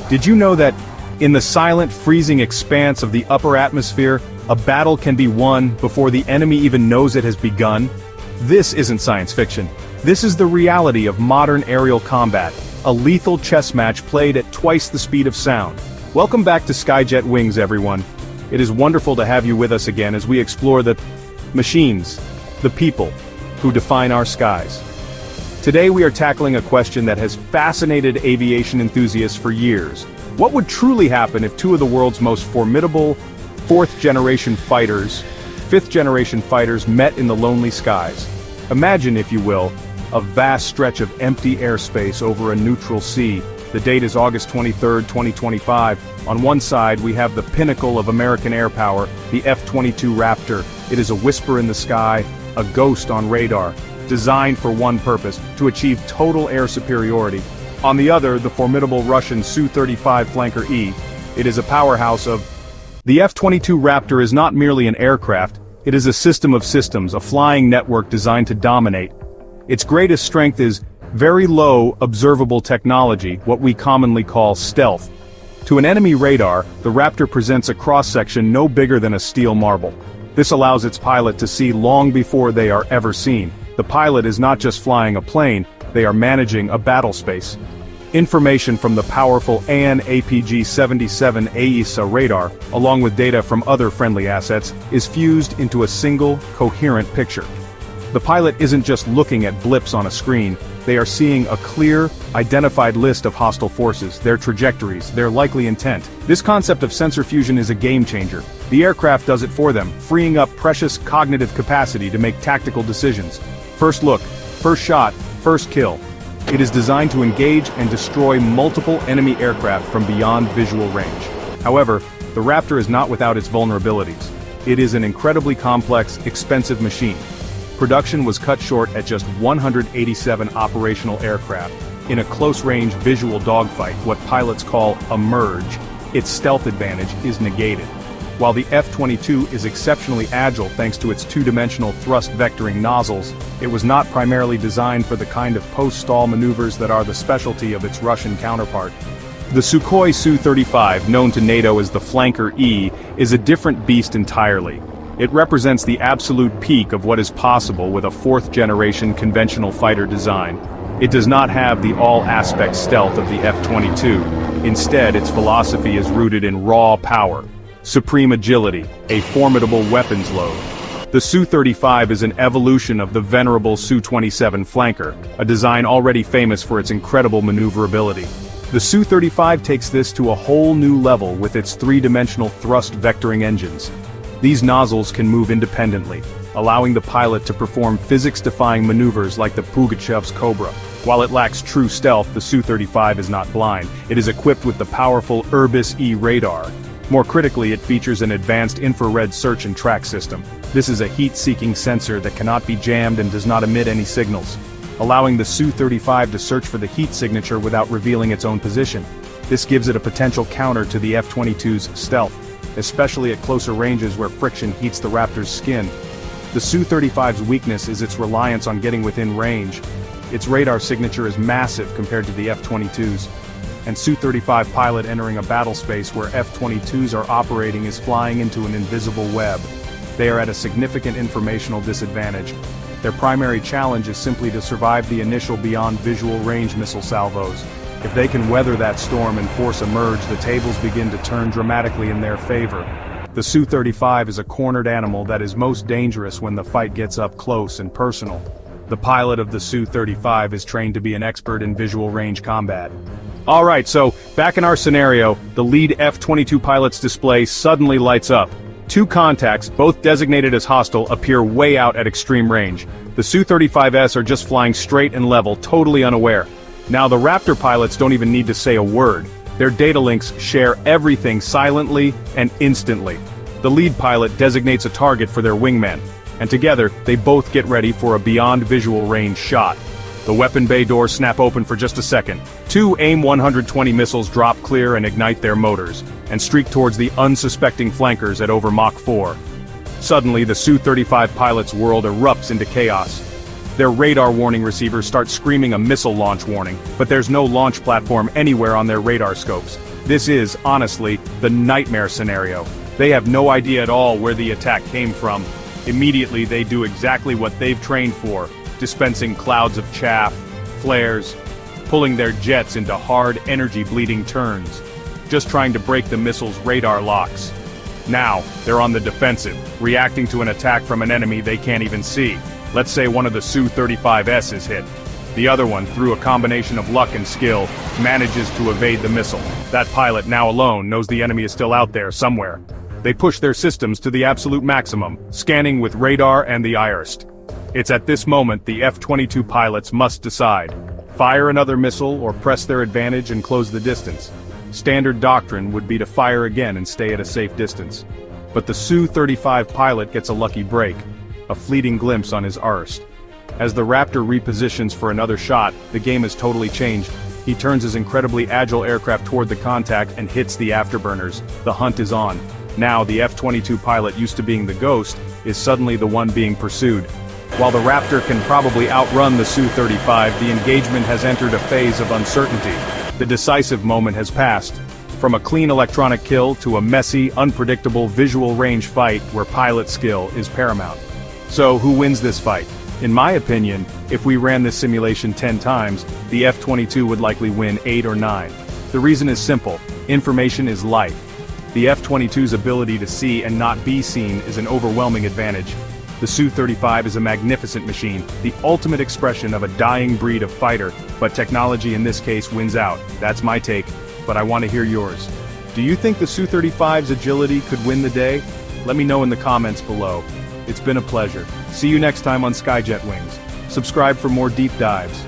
Did you know that, in the silent, freezing expanse of the upper atmosphere, a battle can be won before the enemy even knows it has begun? This isn't science fiction. This is the reality of modern aerial combat, a lethal chess match played at twice the speed of sound. Welcome back to Skyjet Wings, everyone. It is wonderful to have you with us again as we explore the machines, the people, who define our skies. Today we are tackling a question that has fascinated aviation enthusiasts for years. What would truly happen if two of the world's most formidable fourth-generation fighters, fifth-generation fighters met in the lonely skies? Imagine, if you will, a vast stretch of empty airspace over a neutral sea. The date is August 23, 2025. On one side, we have the pinnacle of American air power, the F-22 Raptor. It is a whisper in the sky, a ghost on radar, designed for one purpose, to achieve total air superiority. On the other, the formidable Russian Su-57 Flanker E. It is a powerhouse of... The F-22 Raptor is not merely an aircraft, it is a system of systems, a flying network designed to dominate. Its greatest strength is very low observable technology, what we commonly call stealth. To an enemy radar, the Raptor presents a cross-section no bigger than a steel marble. This allows its pilot to see long before they are ever seen. The pilot is not just flying a plane, they are managing a battle space. Information from the powerful AN/APG-77 AESA radar, along with data from other friendly assets, is fused into a single, coherent picture. The pilot isn't just looking at blips on a screen, they are seeing a clear, identified list of hostile forces, their trajectories, their likely intent. This concept of sensor fusion is a game-changer. The aircraft does it for them, freeing up precious cognitive capacity to make tactical decisions. First look, first shot, first kill. It is designed to engage and destroy multiple enemy aircraft from beyond visual range. However, the Raptor is not without its vulnerabilities. It is an incredibly complex, expensive machine. Production was cut short at just 187 operational aircraft. In a close-range visual dogfight, what pilots call a merge, its stealth advantage is negated. While the F-22 is exceptionally agile thanks to its two-dimensional thrust vectoring nozzles, it was not primarily designed for the kind of post-stall maneuvers that are the specialty of its Russian counterpart. The Sukhoi Su-35, known to NATO as the Flanker E, is a different beast entirely. It represents the absolute peak of what is possible with a fourth-generation conventional fighter design. It does not have the all-aspect stealth of the F-22. Instead, its philosophy is rooted in raw power, supreme agility, a formidable weapons load. The Su-35 is an evolution of the venerable Su-27 Flanker, a design already famous for its incredible maneuverability. The Su-35 takes this to a whole new level with its three-dimensional thrust vectoring engines. These nozzles can move independently, allowing the pilot to perform physics-defying maneuvers like the Pugachev's Cobra. While it lacks true stealth, the Su-35 is not blind. It is equipped with the powerful IRST radar. More critically, it features an advanced infrared search and track system. This is a heat-seeking sensor that cannot be jammed and does not emit any signals, allowing the Su-35 to search for the heat signature without revealing its own position. This gives it a potential counter to the F-22's stealth, especially at closer ranges where friction heats the Raptor's skin. The Su-35's weakness is its reliance on getting within range. Its radar signature is massive compared to the F-22's. And Su-35 pilot entering a battle space where F-22s are operating is flying into an invisible web. They are at a significant informational disadvantage. Their primary challenge is simply to survive the initial beyond visual range missile salvos. If they can weather that storm and force a merge, the tables begin to turn dramatically in their favor. The Su-35 is a cornered animal that is most dangerous when the fight gets up close and personal. The pilot of the Su-35 is trained to be an expert in visual range combat. Alright, so, back in our scenario, the lead F-22 pilot's display suddenly lights up. Two contacts, both designated as hostile, appear way out at extreme range. The Su-35s are just flying straight and level, totally unaware. Now the Raptor pilots don't even need to say a word. Their datalinks share everything silently and instantly. The lead pilot designates a target for their wingman, and together, they both get ready for a beyond visual range shot. The weapon bay doors snap open for just a second. Two AIM-120 missiles drop clear and ignite their motors, and streak towards the unsuspecting flankers at over Mach 4. Suddenly, the Su-35 pilot's world erupts into chaos. Their radar warning receivers start screaming a missile launch warning, but there's no launch platform anywhere on their radar scopes. This is, honestly, the nightmare scenario. They have no idea at all where the attack came from. Immediately they do exactly what they've trained for, dispensing clouds of chaff, flares, pulling their jets into hard energy-bleeding turns, just trying to break the missile's radar locks. Now, they're on the defensive, reacting to an attack from an enemy they can't even see. Let's say one of the Su-57s is hit. The other one, through a combination of luck and skill, manages to evade the missile. That pilot, now alone, knows the enemy is still out there somewhere. They push their systems to the absolute maximum, scanning with radar and the IRST. It's at this moment the F-22 pilots must decide: fire another missile or press their advantage and close the distance. Standard doctrine would be to fire again and stay at a safe distance. But the Su-35 pilot gets a lucky break, a fleeting glimpse on his IRST. As the Raptor repositions for another shot, the game has totally changed. He turns his incredibly agile aircraft toward the contact and hits the afterburners. The hunt is on. Now the F-22 pilot, used to being the ghost, is suddenly the one being pursued. While the Raptor can probably outrun the Su-35, the engagement has entered a phase of uncertainty. The decisive moment has passed. From a clean electronic kill to a messy, unpredictable visual range fight where pilot skill is paramount. So, who wins this fight? In my opinion, if we ran this simulation 10 times, the F-22 would likely win 8 or 9. The reason is simple: information is life. The F-22's ability to see and not be seen is an overwhelming advantage. The Su-35 is a magnificent machine, the ultimate expression of a dying breed of fighter, but technology in this case wins out. That's my take, but I want to hear yours. Do you think the Su-35's agility could win the day? Let me know in the comments below. It's been a pleasure. See you next time on Skyjet Wings. Subscribe for more deep dives.